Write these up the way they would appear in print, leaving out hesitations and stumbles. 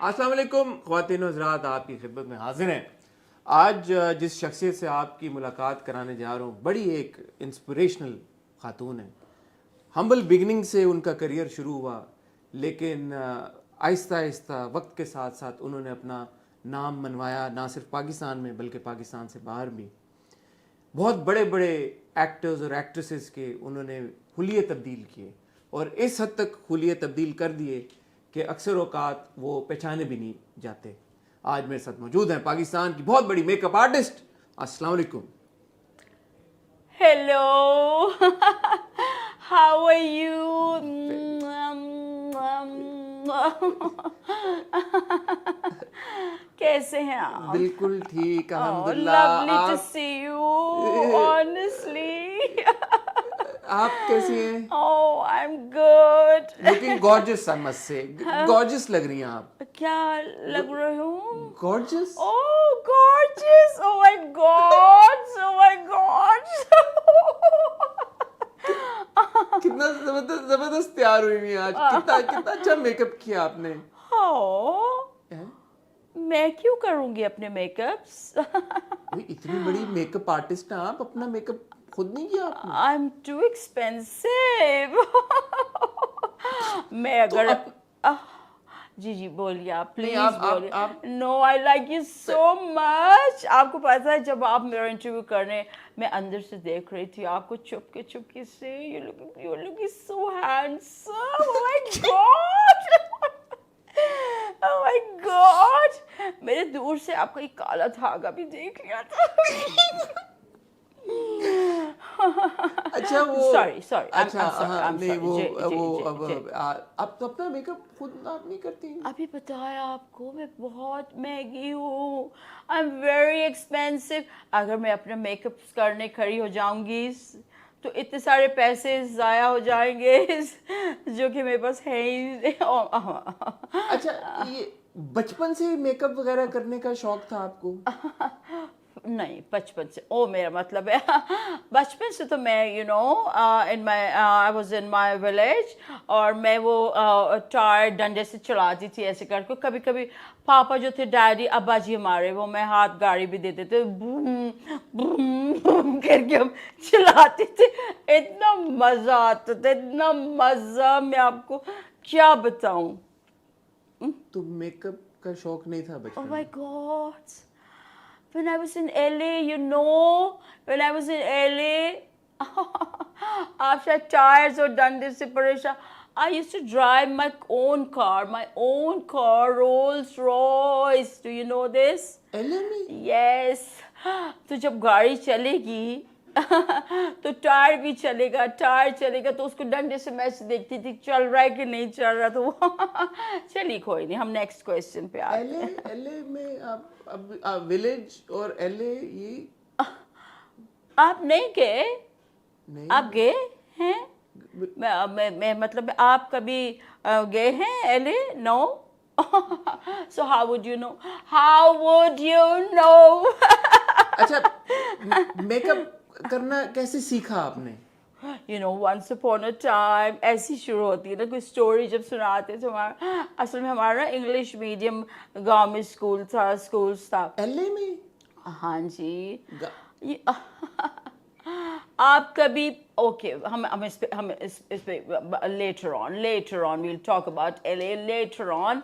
السلام علیکم خواتین و حضرات، آپ کی خدمت میں حاضر ہیں. آج جس شخصیت سے آپ کی ملاقات کرانے جا رہا ہوں بڑی ایک انسپریشنل خاتون ہے. ہمبل بگننگ سے ان کا کریئر شروع ہوا، لیکن آہستہ آہستہ وقت کے ساتھ ساتھ انہوں نے اپنا نام منوایا، نہ صرف پاکستان میں بلکہ پاکستان سے باہر بھی. بہت بڑے بڑے ایکٹرز اور ایکٹریسز کے انہوں نے حلیے تبدیل کیے، اور اس حد تک حلیے تبدیل کر دیے کہ اکثر اوقات وہ پہچانے بھی نہیں جاتے. آج میرے ساتھ موجود ہیں پاکستان کی بہت بڑی میک اپ آرٹسٹ. السلام علیکم. Hello how are you? کیسے ہیں آپ؟ بالکل ٹھیک الحمدللہ. Lovely to see you honestly. آپ کیسی ہیں؟ Oh, I'm good. Looking gorgeous I must say. Gorgeous لگ رہی ہیں آپ. کیا لگ رہی ہوں؟ گارجس. Oh, gorgeous. Oh my God. Oh my God. کتنا زبردست تیار ہوئی ہوئی ہیں آج. کتنا اچھا میک اپ کیا آپ نے. میں کیوں کروں گی اپنے میک اپس؟ اتنی بڑی میک اپ آرٹسٹ ہیں آپ، اپنا میک اپ خود نہیں کیا آپ نے؟ I'm too expensive. میں اگر جی بولیے آپ پلیز بولیے. نو آئی لائک یو سو مچ. آپ کو پتا ہے جب آپ میرا انٹرویو کرنے میں اندر سے دیکھ رہی تھی آپ کو چپکے سے you looking so handsome. Oh my God. Oh my God. میں نے دور سے آپ کا ایک کالا دھاگا بھی دیکھ لیا تھا. اچھا وہ sorry I'm نہیں وہ sorry. آپ تو اپنا میک اپ خود آپ نہیں کرتی. ابھی بتایا آپ کو میں بہت مہنگی ہوں. I'm very expensive. اگر میں اپنا میک اپ کرنے کھڑی ہو جاؤں گی تو اتنے سارے پیسے ضائع ہو جائیں گے جو کہ میرے پاس ہے ہی. اچھا یہ بچپن سے میک اپ وغیرہ کرنے کا شوق تھا آپ کو؟ نہیں بچپن سے. میرا مطلب ہے بچپن سے تو میں I was in my village اور میں وہ ٹائر ڈنڈے سے چلاتی تھی ایسے کر کے. کبھی کبھی پاپا جو تھے ڈیڈی ابا جی ہمارے وہ میں ہاتھ گاڑی بھی دیتے تھے بوم بوم بوم کر کے ہم چلاتے تھے. اتنا مزہ آتا تھا اتنا مزہ میں آپ کو کیا بتاؤں. تو میک اپ کا شوق نہیں تھا بچپن Oh میں؟ my God. When I was in LA, when I was in LA, آپ شاید ٹائرز اور ڈنڈے سے پریشان. I used to drive my own car, Rolls Royce. Do you know this? LA میں؟ Yes. تو جب گاڑی چلے گی تو ٹائر بھی چلے گا تو اس کو ڈنڈے سے میں دیکھتی تھی چل رہا ہے کہ نہیں چل رہا. تو چلیے کوئی نہیں ہم نیکسٹ کوشچن پہ آتے ہیں. LA میں آپ ولیج اور LA یہ آپ نہیں گئے؟ آپ گئے ہیں؟ میں مطلب آپ کبھی گئے ہیں LA؟ No. So how would you know? اچھا میک اپ کرنا کیسے سیکھا آپ نے؟ once upon a time ایسی شروع ہوتی ہے نا کوئی اسٹوری جب سناتے تو اصل میں ہمارا انگلش میڈیم گاؤں میں اسکولس تھا. LA میں؟ ہاں جی. آپ کبھی اوکے ہم اس پہ later on we'll talk about LA later on.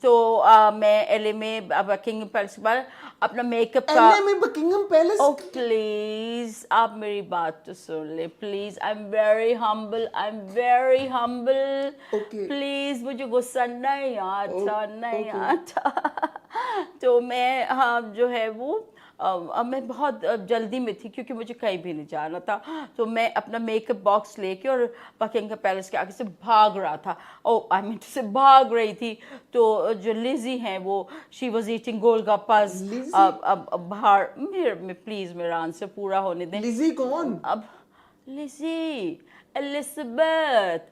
تو میں LA میں بکنگھم پیلس کے بعد اپنا میک اپ کا LA میں بکنگھم پیلس. او پلیز آپ میری بات تو سن لیں please. I am very humble. Please مجھے غصہ نہیں آتا. تو میں جو ہے وہ میں بہت جلدی میں تھی کیونکہ مجھے کہیں بھی نہیں جانا تھا. تو میں اپنا میک اپ باکس لے کے اور بکنگھم پیلس کے آگے سے بھاگ رہا تھا. سے بھاگ رہی تھی. تو جو لیزی ہیں وہ شی واز ایٹنگ گول گپاز. باہر پلیز میرا آنسر پورا ہونے دیں. لیزی کون؟ اب lazy Elizabeth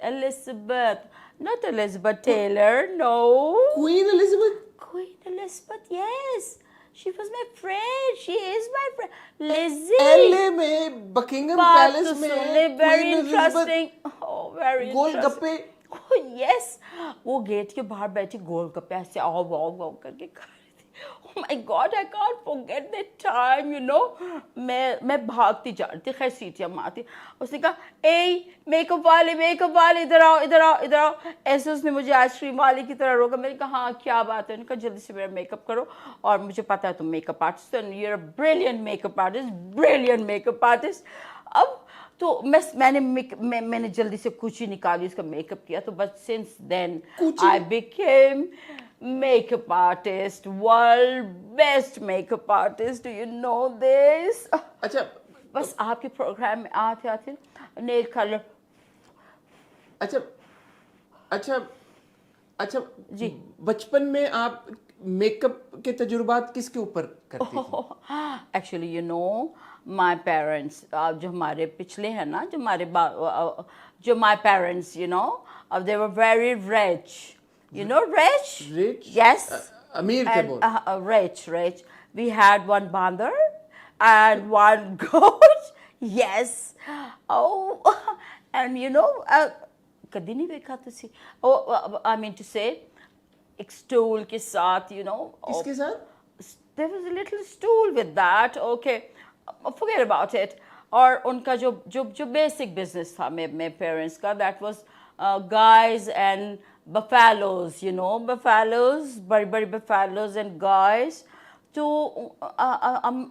not Elizabeth Taylor. No. Queen Elizabeth. Yes. She was my friend. She is my friend. Lizzie. LA میں بکنگھم پیلس میں very interesting. Oh, very گول interesting. گپے yes, वो गेट के बाहर बैठी गोलगप्पे ऐसे आओ वाओ वाओ करके खा रही थी. Oh my God, I can't forget that time, you know. मैं भागती जा रही थी, खैर सीटियाँ मारती. उसने कहा, ए मेकअप वाले इधर आओ इधर आओ इधर आओ. ऐसे उसने मुझे आइसक्रीम वाले की तरह रोका. मैंने कहा हाँ क्या बात है. उन्होंने कहा जल्दी से मेरा मेकअप करो, और मुझे पता है तुम मेकअप आर्टिस्ट हो, you're a brilliant makeup artist. अब तो मैंने जल्दी से कुची निकाली, उसका मेकअप किया. तो बस since then I became makeup artist, world best makeup artist. Do you know this? अच्छा, बस आपके प्रोग्राम में आते नेल कलर. अच्छा अच्छा अच्छा जी. बचपन में आप मेकअप के तजुर्बात किसके ऊपर करती थी? Actually you know my parents, जो हमारे पिछले हैं ना, जो my parents, you know, they were very rich. You know, rich? Rich? Yes. अमीर थे बहुत. Rich. We had one bandar and one goat. Yes. Oh, and you know, कभी नहीं देखा तुसी. Oh, I mean to say, एक stool के साथ, you know. किसके साथ? There was a little stool with that. Okay, forget about it. और उनका जो basic business था मेरे parents का, that was guys and buffaloes, you know, बड़ी buffaloes and guys. तो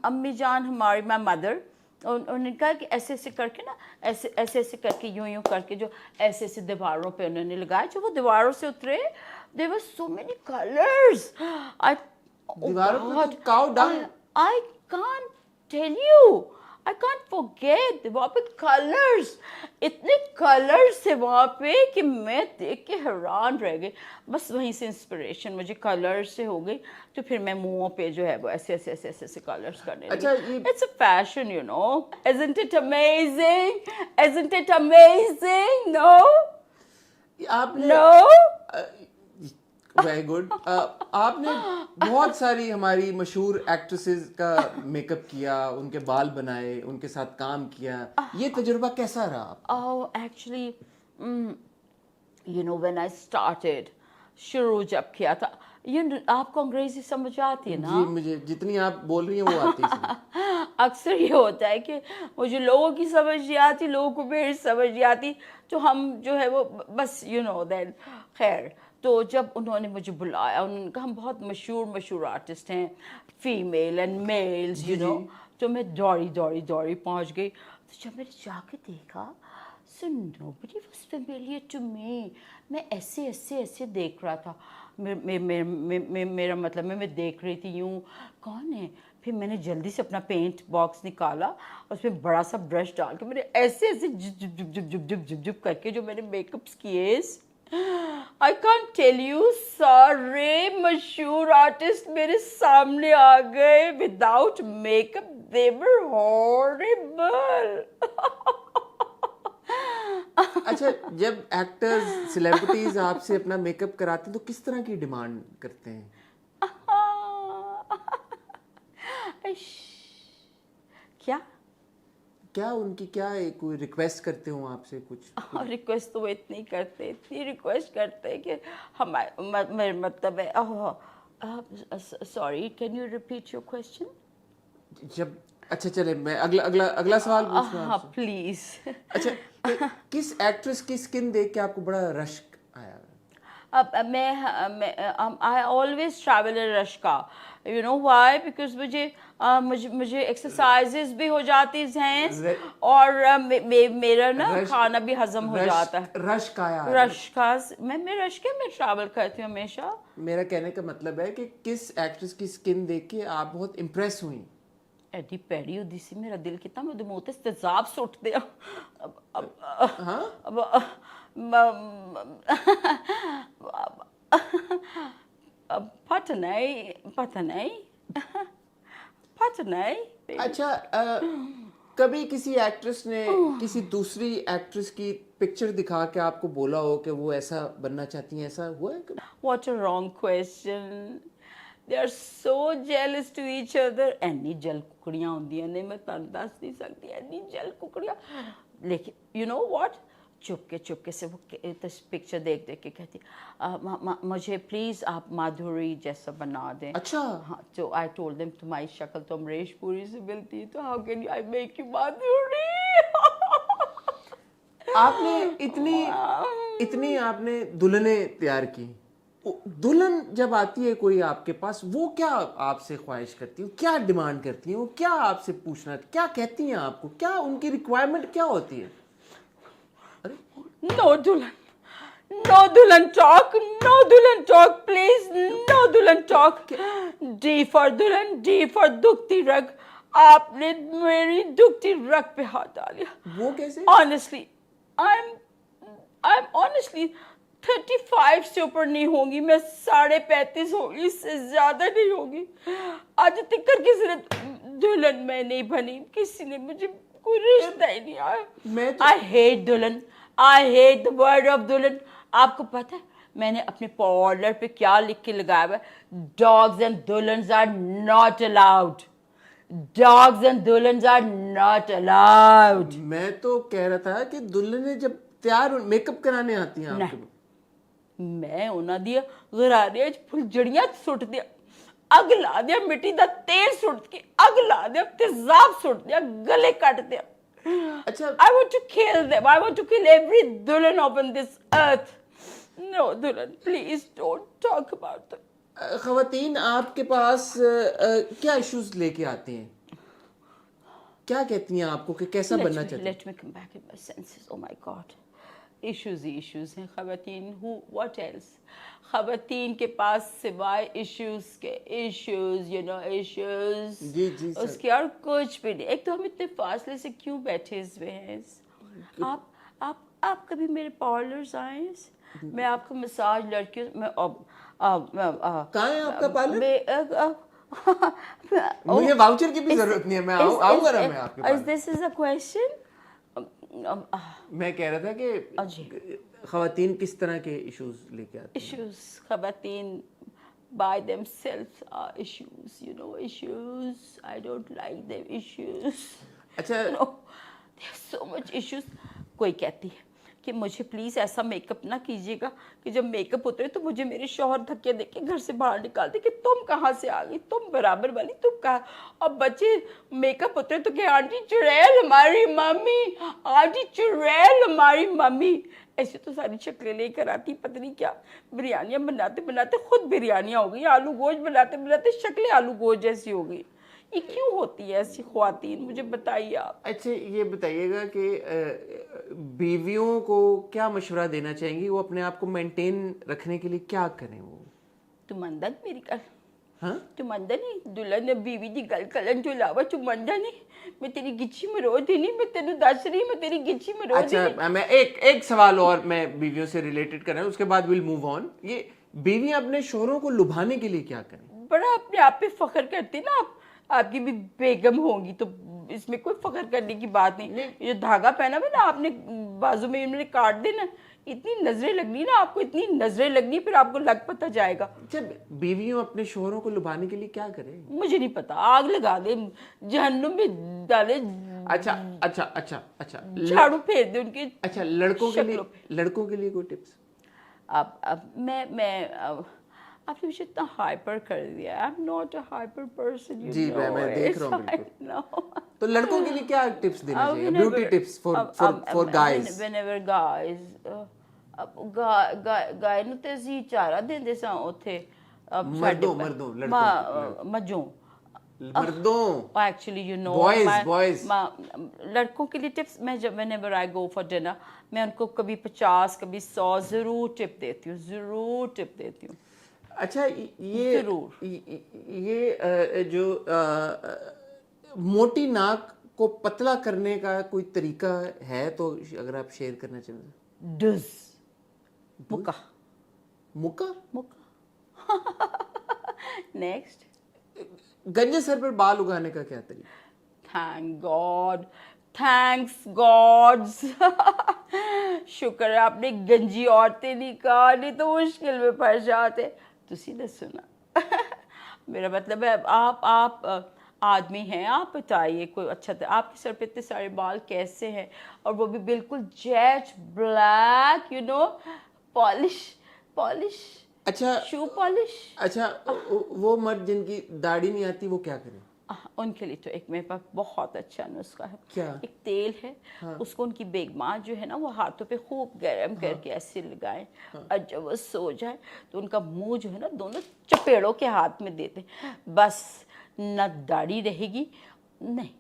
अम्मी जान हमारी, my mother, उन्होंने कहा कि ऐसे करके ना, ऐसे करके यूं करके जो ऐसे दीवारों पे उन्होंने लगाया, जो वो दीवारों से उतरे. there were so many colors. दीवारों पे तो cow dung. I can't tell you. I can't forget. वहाँ पे कलर्स, इतने कलर्स थे वहाँ पे कि मैं देख के हैरान रह गई. बस वहीं से इंस्पिरेशन मुझे कलर्स से हो गई. तो फिर मैं मुँह पे जो है वो ऐसे कलर्स करने लगी. अच्छा, It's a fashion, you know. Isn't it amazing? Isn't it amazing? No? आपने No? Very good. आपने बहुत सारी हमारी मशहूर एक्ट्रेसेस का मेकअप किया, उनके बाल बनाए, उनके साथ काम किया. ये तजुर्बा कैसा रहा? Oh, actually, you know, when I started, शुरू जब किया था, आपको अंग्रेजी समझ आती है ना? जी, मुझे जितनी आप बोल रही हैं वो आती है. अक्सर ये होता है कि मुझे लोगों की समझ नहीं आती, लोगों को मेरी समझ नहीं आती, तो हम जो है वो बस you know then. खैर, तो जब उन्होंने मुझे बुलाया, उन्होंने कहा हम बहुत मशहूर आर्टिस्ट हैं, female and males, you know. तो मैं दौड़ी पहुंच गई. तो जब मैंने जाके देखा, so nobody was familiar to me. मैं ऐसे देख रहा था. मेरा मतलब मैं देख रही थी यूं, कौन है. फिर मैंने जल्दी से अपना पेंट बॉक्स निकाला, और उसमें बड़ा सा ब्रश डाल के मैंने ऐसे जुप करके जो मैंने मेकअप्स किए, I can't tell you, सारे मशहूर आर्टिस्ट मेरे सामने आ गए without makeup. They were horrible. अच्छा, जब एक्टर्स, सेलिब्रिटीज आपसे अपना मेकअप कराते हैं तो किस तरह की डिमांड करते हैं? क्या उनकी कोई रिक्वेस्ट करते हो आपसे कुछ? रिक्वेस्ट तो वो इतनी रिक्वेस्ट करते हैं कि मेरा मतलब है. Sorry, can you repeat your question? जब अच्छा चले, मैं अगला सवाल पूछूं हाँ आपसे. प्लीज. अच्छा, किस एक्ट्रेस की स्किन देख के आपको बड़ा रश्क आया? अब मैं I always travel in rush का. You know why? बिकॉज मुझे एक्सरसाइजेस भी हो जाती हैं, और मेरा ना खाना भी हजम हो जाता है. रश का मैं रश के में ट्रैवल करती हूँ हमेशा. मेरा कहने का मतलब है कि किस एक्ट्रेस की स्किन देख के आप बहुत इम्प्रेस हुई? एडी पैडी होती सी, मेरा दिल कितना मुझे मोते तेजाब सुटते. पता नहीं. अच्छा, कभी किसी एक्ट्रेस ने किसी दूसरी एक्ट्रेस की पिक्चर दिखा के आपको बोला हो कि वो ऐसा बनना चाहती हैं, ऐसा हुआ है? What a wrong question. They are so jealous to each other. ऐनी जल कुकड़ियाँ होंदियां ने, मैं तुहानू दस नहीं सकती, ऐनी जल कुकड़ियाँ. लेकिन you know what? चुपके से वो पिक्चर देख देख के कहती मुझे प्लीज़ आप माधुरी जैसा बना दें। अच्छा। हाँ, तो आई टोल्ड देम तुम्हारी शक्ल तो अमरीश पुरी से मिलती है, तो how can I make you Madhuri. आपने इतनी आपने दुल्हनें तैयार की, दुल्हन जब आती है कोई आपके पास, वो क्या आपसे ख्वाहिश करती है, क्या डिमांड करती है, वो क्या आपसे पूछना, क्या कहती हैं आपको, क्या उनकी रिक्वायरमेंट क्या होती है? नो दुल्हन टॉक प्लीज, नो दुल्हन टॉक। डी फॉर दुल्हन, डी फॉर दुखती रग। आपने मेरी दुखती रग पे हाथ डालिया। वो कैसे? ऑनेस्टली आई एम ऑनेस्टली 35 से ऊपर नहीं होंगी मैं, 35.5 होगी, इससे ज्यादा नहीं होगी। आज तक कर किसी ने दुल्हन मैं नहीं बनी, किसी ने मुझे कोई रिश्ता ही नहीं आया। आई हेट दुल्हन, I hate the word of दुल्हन। आपको पता है मैंने अपने पार्लर पे क्या लिख के लगाया हुआ है? डॉग्स एंड दुल्हन्स are not allowed, dogs and दुल्हन्स आर नॉट अलाउड। मैं तो कह रहा था कि दुल्हनें जब तैयार मेकअप कराने आती हैं आपके, मैं उन्हां दिया गरारे फुलझड़ियां सुट दिया, अग ला दिया, मिट्टी दा तेल सुट के अग ला दिया, तेजाब सुट दिया, गले काट दिया। अच्छा, I want to kill them. I want to kill every dulhan on this earth. No, dulhan, please don't talk about them. ख़वातीन आपके पास क्या इश्यूज लेके आती हैं, क्या कहती हैं आपको कि कैसा बनना चाहती हैं? Let me come back in my senses. Oh my God. Issues he issues हैं ख़वातीन। Who? What else? ख़वातीन के पास सिवाय इश्यूज के इश्यूज, you know, इश्यूज, जी उसके और कुछ भी नहीं। एक तो हम इतने फासले से क्यों बैठे हुए हैं? आप कभी मेरे पार्लर्स आए? मैं आपको मसाज लड़कियों में कहाँ है आपका पार्लर? मुझे Oh, वाउचर की भी जरूरत नहीं है, मैं आऊंगा ना मैं आपके पास। This is a question. मैं कह रहा था कि ख़वातीन किस तरह के इश्यूज लेके आती हैं? Issues, ख़वातीन by themselves are issues, you know, issues. I don't like them issues. अच्छा, No, there's so much issues. कोई कहती है कि मुझे प्लीज़ ऐसा मेकअप ना कीजिएगा कि जब मेकअप उतरे तो मुझे मेरे शौहर धक्के दे के घर से बाहर निकाल दे कि तुम कहाँ से आ गई, तुम बराबर वाली, तुम कहाँ। और बच्चे मेकअप उतरे तो क्या आंटी चुड़ैल हमारी मम्मी, आंटी चुड़ैल हमारी मम्मी, ऐसे तो सारी शक्लें लेकर आती, पता नहीं क्या। बिरयानियाँ बनाते बनाते खुद बिरयानियाँ हो गई, आलू गोश्त बनाते बनाते शक्लें आलू गोश्त जैसी हो गई। ये क्यों होती है ऐसी ख्वातीन, मुझे बताइए आप। अच्छा ये बताइएगा कि बीवियों को क्या मशवरा देना चाहेंगी, वो अपने आप को मेंटेन रखने के लिए क्या करें? वो तुम अंदर मेरी गल, हाँ तुम अंदर नहीं, दुल्हन बीवी दी गल कलन तो इलावा तुम अंदर नहीं। मैं तेरी गिच्ची में रो दी नहीं, मैं तेनू दस रही, मैं तेरी गिच्ची में रो दी नहीं। अच्छा, मैं एक सवाल और मैं बीवियों से रिलेटेड कर रहा हूँ, उसके बाद विल मूव ऑन। ये बीवियां अपने शोहरों को लुभाने के लिए क्या करें? बड़ा अपने आप पे फख्र करती ना आप, आपकी भी बेगम होंगी तो इसमें कोई फख्र करने की बात नहीं। ये धागा पहना हुआ ना आपने बाजू में, इन्होंने काट देना, इतनी नजरें लगनी ना आपको, इतनी नजरें लगनी, फिर आपको लग पता जाएगा। जब बीवियों अपने शोहरों को लुभाने के लिए क्या करें? मुझे नहीं पता, आग लगा दे, जहन्नुम में डाले। अच्छा झाड़ू फेर दे उनके। अच्छा, लड़कों के लिए कोई टिप्स? अब मैं आपने मुझे इतना हाइपर कर दिया। I am not a hyper person, you जी नो। मैं देख रहा हूँ बिल्कुल। तो लड़कों के लिए क्या टिप्स देना चाहिए, beauty tips for guys? Whenever guys गाय ਨੂੰ ਤੇ ਅਸੀਂ ਚਾਰਾ ਦਿੰਦੇ ਸਾਂ ਉੱਥੇ मर्दों एक्चुअली यू नो boys लड़कों के लिए टिप्स मैं जब whenever I go for dinner मैं उनको कभी 50 कभी 100 जरूर टिप देती हूँ। अच्छा ये जो मोटी नाक को पतला करने का कोई तरीका है तो अगर आप शेयर करना चाहें? डज मुक्का नेक्स्ट। गंजे सर पर बाल उगाने का क्या तरीका? थैंक्स गॉड्स शुक्र है आपने गंजी औरतें नहीं कहा, नहीं तो मुश्किल में फंस जाते। तुसी दसो ना मेरा मतलब है आप आदमी हैं आप, बताइए कोई अच्छा आपके सर पे इतने सारे बाल कैसे हैं, और वो भी बिल्कुल jet black, you know, polish polish, अच्छा शू पॉलिश। अच्छा, वो मर्द जिनकी दाढ़ी नहीं आती वो क्या करें? उनके लिए तो एक मेरे पास बहुत अच्छा नुस्खा है। क्या? एक तेल है, उसको उनकी बेगमा जो है ना वो हाथों पे खूब गर्म करके ऐसे लगाएं, और जब वो सो जाए तो उनका मुंह जो है ना दोनों चपेड़ों के हाथ में दे दें, बस न दाढ़ी रहेगी, नहीं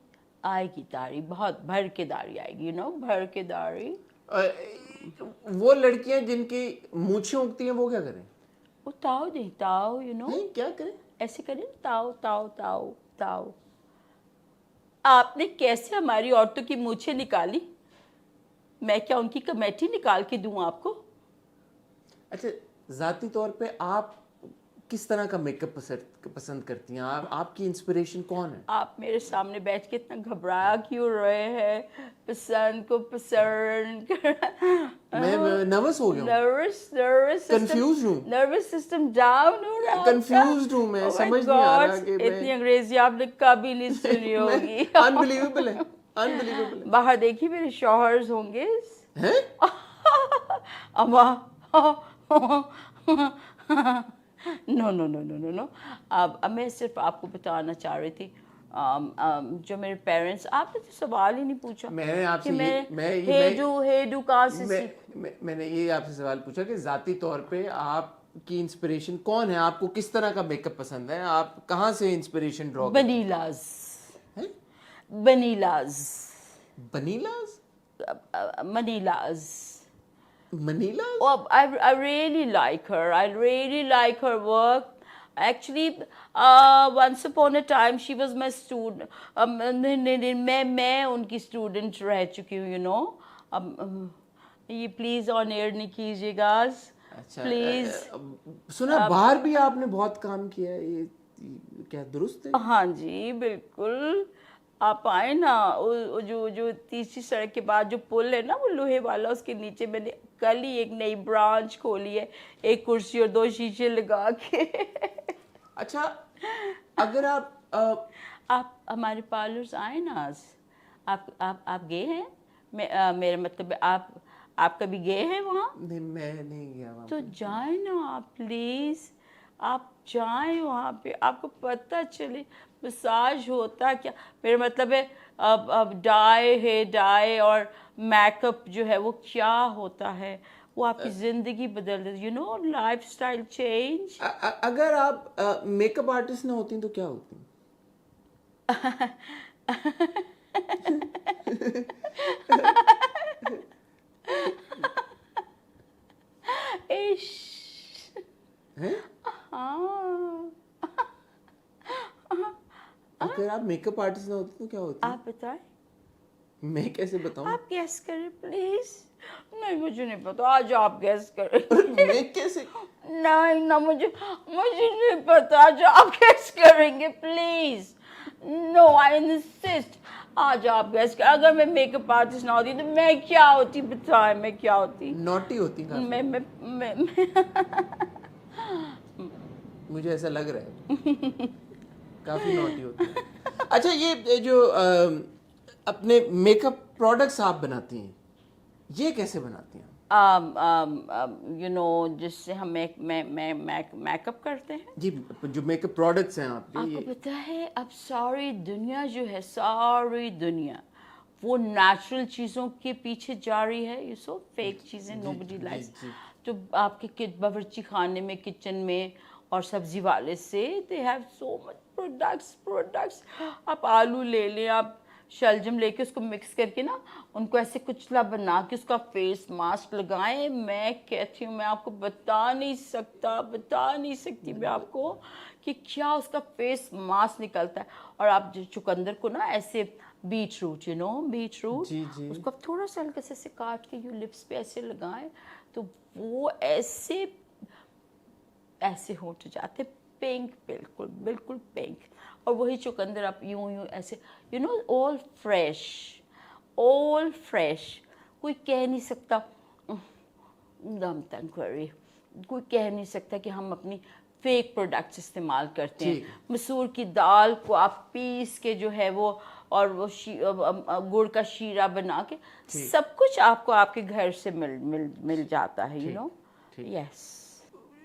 आएगी दाढ़ी, बहुत भर के दाढ़ी आएगी, यू नो, भर के दाढ़ी। वो लड़कियां जिनकी मूछें उगती हैं वो क्या करें? वो ताव दे, ताव, यू नो, नहीं, क्या करें? ऐसे करें, ताव ताव ताव ताव। आपने कैसे हमारी औरतों की मूछें निकाली? मैं क्या उनकी कमेटी निकाल के दूं आपको? अच्छा, जाती तौर पे आप किस तरह का मेकअप पसंद करती हैं? आपकी इंस्पिरेशन कौन है? आप मेरे सामने बैठ के इतना घबरा क्यों रहे हैं? पसंद को पसंद मैं नर्वस हो गया हूँ, नर्वस कंफ्यूज हूँ, नर्वस सिस्टम डाउन हो रहा है कंफ्यूज्ड हूँ मैं, Oh my समझ नहीं आ रहा God, कि इतनी अंग्रेजी आपने कभी नहीं सुनी होगी। अनबिलीवेबल है, अनबिलीवेबल है। बाहर देखिए मेरे शौहर्स होंगे हैं? अम्मा। No no no no no no, अब मैं सिर्फ आपको बताना चाह रही थी, जो मेरे पेरेंट्स, आपने तो सवाल ही नहीं पूछा मैंने आपसे कि मैं हेडू कहाँ से मैंने ये आपसे सवाल पूछा कि जाती तौर पे आपकी इंस्पिरेशन कौन है? आपको किस तरह का मेकअप पसंद है? आप कहाँ से इंस्पिरेशन ड्रॉ करते बनीलाज, हैं? बनीलाज, बनीलाज? मनीलाज। मनीलाज? Oh, I really like her. I really like her work. Actually, once upon a time she was my student. मैं उनकी स्टूडेंट रह चुकी हूँ, you know. ये प्लीज ऑन एयर नहीं कीजिएगा, अच्छा, प्लीज। सुना बाहर भी आपने बहुत काम किया है, ये क्या दुरुस्त है? हाँ जी बिल्कुल, आप आए ना, जो तीसरी सड़क के बाद जो पुल है ना वो लोहे वाला, उसके नीचे मैंने कल ही एक नई ब्रांच खोली है, एक कुर्सी और 2 शीशे लगा के। अच्छा, अगर आप हमारे पार्लर्स आए ना आज, आप गए हैं? मेरा मतलब आप कभी गए हैं वहाँ? नहीं, मैं नहीं गया वहाँ तो पे। जाए ना आप प्लीज, आप जाएं वहाँ पे, आपको पता चले मसाज होता क्या, मेरा मतलब है अब डाई है, डाई और मेकअप जो है वो क्या होता है, वो आपकी जिंदगी बदल देती, यू नो, लाइफस्टाइल चेंज। अगर आप मेकअप आर्टिस्ट ना होती तो क्या होती? इश, हैं? हाँ, अगर आप मेकअप आर्टिस्ट ना होती तो क्या होती? आप बताएं, मैं कैसे बताऊं? आप गैस करें प्लीज। नहीं मुझे नहीं पता, आज आप गैस करें। मैं कैसे? नहीं ना, मुझे नहीं पता, आज आप गैस करेंगे प्लीज। नो आई इंसिस्ट, आज आप गैस कर। अगर मैं मेकअप आर्टिस्ट ना होती तो मैं क्या होती, बताएं मैं क्या होती? नॉटी होती काफी। मैं मुझे ऐसा लग रहा है काफी नॉटी होती है। अच्छा, ये जो अपने मेकअप प्रोडक्ट्स आप बनाती हैं, ये कैसे बनाती हैं? यू नो, जिससे हम मेकअप करते हैं जी, जो मेकअप प्रोडक्ट्स हैं आपके, आपको पता है अब सारी दुनिया जो है, सारी दुनिया वो नेचुरल चीज़ों के पीछे जा रही है, यू सो फेक चीज़ें नोबडी लाइक्स। तो आपके बावर्ची खाने में, किचन में और सब्जी वाले से they have so much products. आप आलू ले लें, आप शलजम लेके उसको मिक्स करके ना उनको ऐसे कुचला बना के उसका फेस मास्क लगाएं। मैं कहती हूँ, मैं आपको बता नहीं सकती मैं आपको कि क्या उसका फेस मास्क निकलता है। और आप जो चुकंदर को ना ऐसे beet root, you know, beet root, जी। उसको आप थोड़ा सा हल्का से काट के यू लिप्स पे ऐसे लगाएं तो वो ऐसे होट जाते पिंक, बिल्कुल पिंक। और वही चुकंदर आप यूं ऐसे, यू नो, ऑल फ्रेश। कोई कह नहीं सकता दम तंग करी, कोई कह नहीं सकता कि हम अपनी फेक प्रोडक्ट्स इस्तेमाल करते हैं। मसूर की दाल को आप पीस के जो है वो, और वो गुड़ का शीरा बना के, सब कुछ आपको आपके घर से मिल जाता है, यू नो। यस।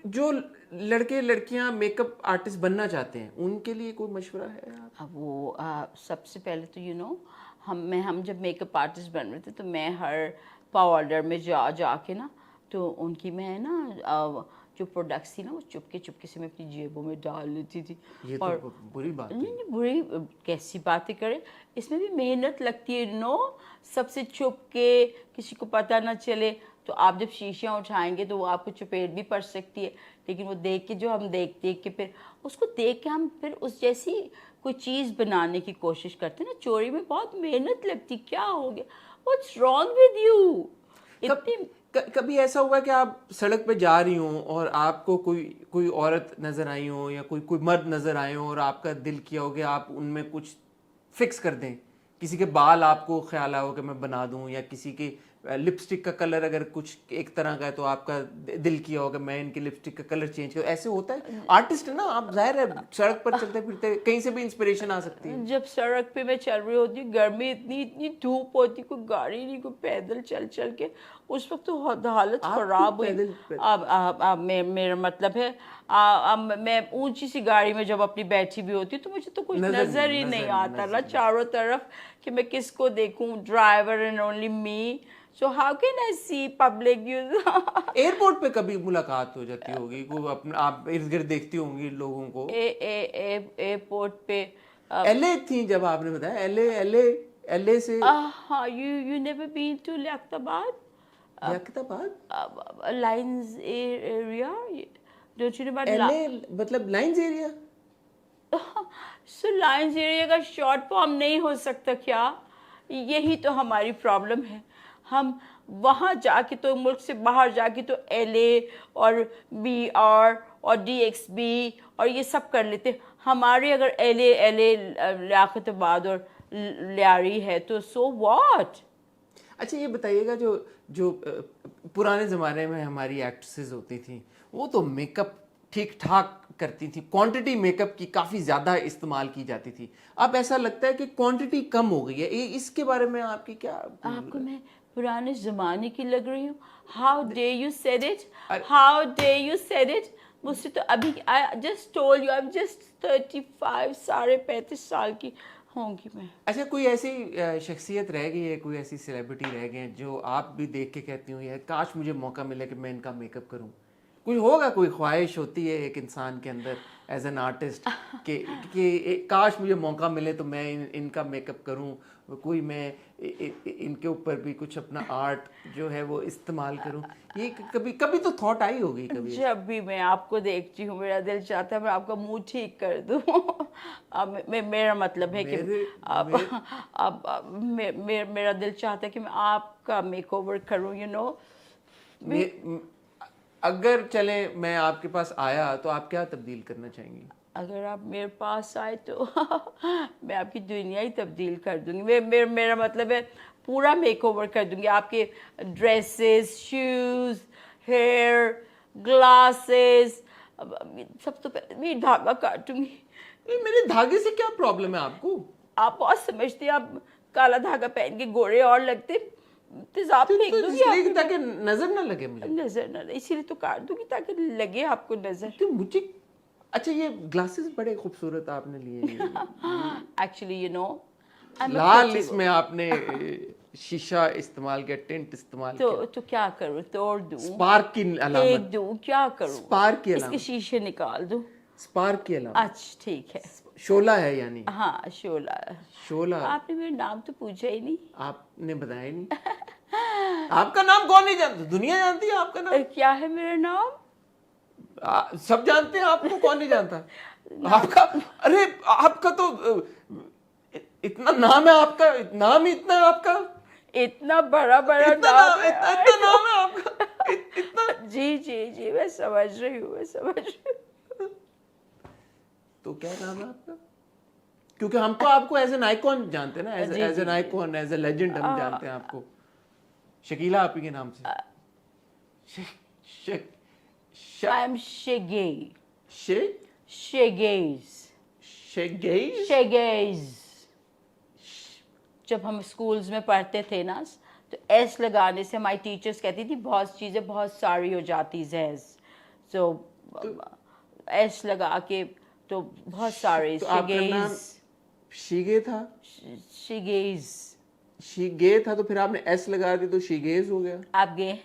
जो लड़के लड़कियां मेकअप आर्टिस्ट बनना चाहते हैं उनके लिए कोई मशवरा है? अब वो सबसे पहले तो यू नो, हम जब मेकअप आर्टिस्ट बन रहे थे तो मैं हर पार्लर में जाके ना, तो उनकी मैं ना जो प्रोडक्ट्स थी ना वो चुपके चुपके से मैं अपनी जेबों में डाल लेती थी। ये और तो बुरी बात है। नहीं बुरी कैसी बातें करें, इसमें भी मेहनत लगती है, यू नो। सबसे छुप के, किसी को पता ना चले, तो आप जब शीशियाँ उठाएंगे तो वो आपको चपेट भी पड़ सकती है, लेकिन वो देख के, जो हम देख के फिर उसको देख के हम फिर उस जैसी कोई चीज़ बनाने की कोशिश करते हैं ना। चोरी में बहुत मेहनत लगती, क्या हो गया, व्हाट्स रॉन्ग विद यू इतनी। कभी ऐसा हुआ कि आप सड़क पे जा रही हो और आपको कोई औरत नजर आई हो या कोई मर्द नजर आए हो और आपका दिल किया हो कि आप उनमें कुछ फिक्स कर दें? किसी के बाल आपको ख्याल आया हो कि मैं बना दूं, या किसी के लिपस्टिक का कलर अगर कुछ एक तरह का है तो आपका दिल किया होगा मैं इनकी लिपस्टिक का कलर चेंज करूं? ऐसे होता है? आर्टिस्ट है ना आप, जाहिर है सड़क पर चलते फिरते कहीं से भी इंस्पिरेशन आ सकती है। जब सड़क पे मैं चल रही होती हूँ, गर्मी इतनी धूप होती, कोई गाड़ी नहीं, कोई पैदल चल के, उस वक्त तो हालत खराब हुई। अब मेरा मतलब है, मैं ऊंची सी गाड़ी में जब अपनी बैठी भी होती हूँ तो मुझे तो कुछ नजर ही नहीं आता ना चारों तरफ कि मैं किसको देखूं, driver and only me, so how can I see public use. Airport पे कभी मुलाकात हो जाती होगी, कोई अपना आप इर्द गिर्द देखती होंगी लोगों को? एयरपोर्ट पे एलए थी जब आपने बताया, एलए से। हाँ, you never been to Liaquatabad? Liaquatabad? Lines area? Don't you know about LA मतलब lines area? So Lines area का शॉर्ट फॉर्म नहीं हो सकता क्या? यही तो हमारी प्रॉब्लम है। हम वहाँ जाके तो, मुल्क से बाहर जाके तो एलए और बीआर और डीएक्सबी और ये सब कर लेते। हमारे अगर एलए लियाकताबाद और लियारी है तो सो व्हाट। अच्छा ये बताइएगा, जो पुराने ज़माने में हमारी एक्ट्रेसेस होती थी वो तो मेकअप ठीक ठाक करती थी, क्वांटिटी मेकअप की काफ़ी ज़्यादा इस्तेमाल की जाती थी। अब ऐसा लगता है कि क्वांटिटी कम हो गई है, इसके बारे में आपकी क्या? आपको मैं पुराने ज़माने की लग रही हूँ? How day you said it, how day you said it. मुझसे तो अभी, I just told you, I am just 35, साढ़े 35 साल की होंगी मैं। अच्छा कोई ऐसी शख्सियत रह गई है, कोई ऐसी सेलिब्रिटी रह गए हैं जो आप भी देख के कहती हो यार काश मुझे मौका मिले कि मैं इनका मेकअप करूं? कोई होगा, कोई ख्वाहिश होती है एक इंसान के अंदर एज एन आर्टिस्ट कि काश मुझे मौका मिले तो मैं इनका मेकअप करूं, कोई मैं इनके ऊपर भी कुछ अपना आर्ट जो है वो इस्तेमाल करूं? ये कभी तो थॉट आई होगी कभी? जब भी मैं आपको देखती हूँ मेरा दिल चाहता है मैं आपका मुंह ठीक कर दूँ। अब मेरा मतलब है कि मेरा दिल चाहता है कि मैं आपका मेकओवर करूँ, यू नो। अगर चले मैं आपके पास आया तो आप क्या तब्दील करना चाहेंगी? अगर आप मेरे पास आए तो मैं आपकी दुनिया ही तब्दील कर दूंगी। मेरा मतलब है पूरा मेकओवर कर दूंगी, आपके ड्रेसेस, शूज़, हेयर, ग्लासेस, सब तो पहले मैं धागा काटूंगी। नहीं, मेरे धागे से क्या प्रॉब्लम है आपको? आप बहुत समझते हैं, आप काला धागा पहन के गोरे और लगते, तेजाब फेंक दूंगी ताकि नजर ना लगे मुझे। नजर ना, इसीलिए तो काट दूंगी ताकि लगे आपको नजर। तो मुझे अच्छा ये ग्लासेस बड़े खूबसूरत आपने लिए। एक्चुअली यू नो लाल इसमें आपने शीशा इस्तेमाल किया, टिंट इस्तेमाल किया। तो क्या करूं, तोड़ दूं, स्पार्क की अलामत, फेंक दूं, क्या करूं? स्पार्क की अलामत, इसके शीशे निकाल दूं, स्पार्क की अलामत। अच्छा ठीक है, शोला है यानी। हाँ शोला। शोला। आपने मेरा नाम तो पूछा ही नहीं। आपने बताया ही नहीं। आपका नाम कौन नहीं जानता? दुनिया जानती है आपका नाम। क्या है मेरा नाम? सब जानते हैं, आपको कौन नहीं जानता? आपका, अरे आपका तो इतना नाम है, आपका नाम ही इतना है, आपका इतना बड़ा बड़ा नाम है, इतना नाम है आपका, इतना। जी मैं समझ रही हूँ। तो क्या नाम है आपका? क्योंकि हम तो आपको एज एन आइकॉन जानते हैं ना, as an icon, as a legend हम जानते हैं आपको। शकीला आप ही के नाम से। I am शेगे। शेगेज जब हम स्कूल्स में पढ़ते थे ना तो एस लगाने से हमारी टीचर्स कहती थी बहुत चीज़ें बहुत सारी हो जाती जैज सो एस लगा के तो बहुत सारे तो आपका नाम शिगे था? शिगेज शिगे था तो फिर आपने एस लगा दी तो शिगेज हो गया। आप गए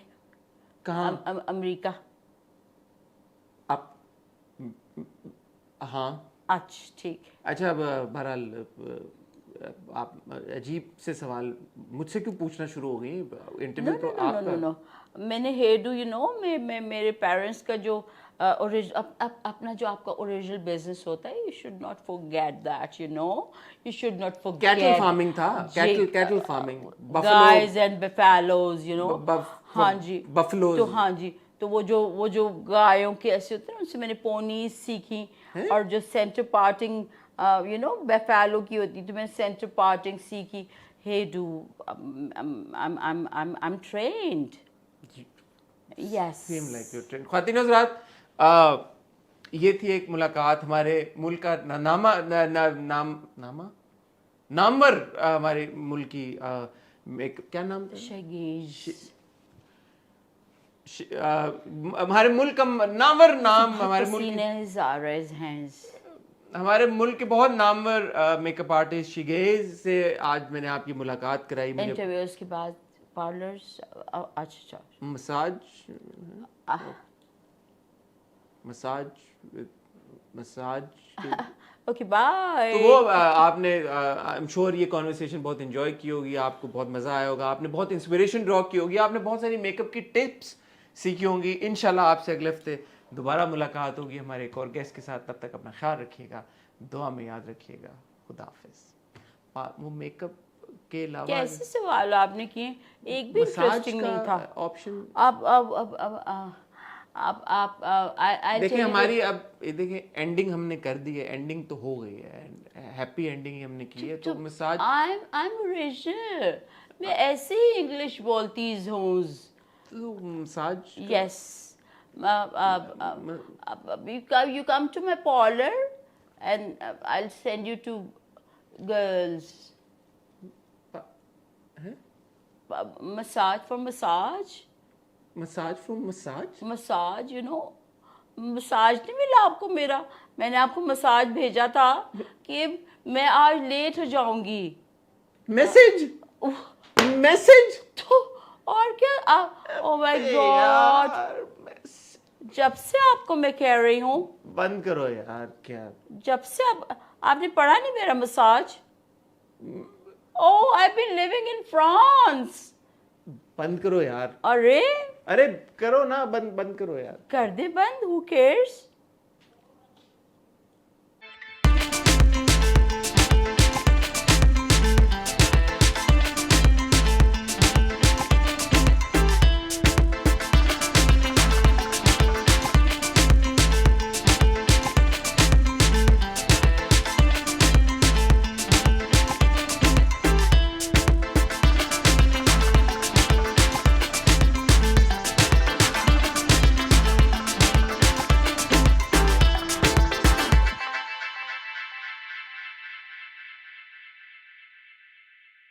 कहाँ? अमेरिका। आप हाँ अच्छा ठीक। अच्छा, अब बहरहाल आप अजीब से सवाल मुझसे क्यों पूछना शुरू हो गई? इंटरव्यू तो आपका। नो मैंने हेयर डू यू नो मेरे पेरेंट्स का जो अपना जो आपका ओरिजिनल बिजनेस होता है, you should not forget that, you know, you should not forget. Cattle farming था, कैटल फार्मिंग, गाइस एंड बफेलोज, यू नो। हाँ जी, बफलोज। तो हाँ जी, तो वो जो गायों के ऐसे होते हैं उनसे मैंने पोनीज सीखी, और जो centre parting you know buffalo की होती, तो मैंने सेंटर पार्टिंग सीखी। Hairdo I'm trained. Yes. Seem like you're trained. ख्वातीन हज़रात, ये थी एक मुलाकात हमारे मुल्क का नामवर हमारे मुल्क की एक क्या नाम था? हमारे मुल्क का नामवर नाम, हमारे मुल्क के बहुत नामवर मेकअप आर्टिस्ट शिगेज से आज मैंने आपकी मुलाकात कराई। इंटरव्यूज के बाद पार्लर्स, अच्छा मसाज ओके बाय। तो वो आपने आई एम श्योर ये कॉन्वर्सेशन बहुत एंजॉय की होगी, आपको बहुत मज़ा आया होगा, आपने बहुत इंस्पिरेशन ड्रॉ की होगी, आपने बहुत सारी मेकअप की टिप्स सीखी होंगी। इंशाल्लाह आपसे अगले हफ्ते दोबारा मुलाकात होगी हमारे एक और गेस्ट के साथ। तब तक अपना ख्याल रखिएगा, दुआ में याद रखिएगा। खुदा हाफिज। वो मेकअप के अलावा कैसे सवाल आपने किए, एक भी इंटरेस्टिंग नहीं था ऑप्शन। आप देखिए हमारी अब देखिए एंडिंग हमने कर दी है, एंडिंग तो हो गई है, हैप्पी एंडिंग ही हमने की है। तो मसाज आई एम ओरिजिनल, मैं ऐसे ही इंग्लिश बोलती हूँ। तो massage yes, you come to my parlor and I'll send you to girls. Massage for massage. Massage for massage. Massage, you know, massage नहीं मिला आपको मेरा? मैंने आपको मसाज भेजा था कि मैं आज लेट हो जाऊंगी। मैसेज तो और क्या? ओह माय गॉड, जब से आपको मैं कह रही हूँ बंद करो यार। क्या जब से आपने पढ़ा नहीं मेरा message? Oh I been living in France. बंद करो यार। अरे करो ना, बंद करो यार। कर दे बंद, हु केयर्स।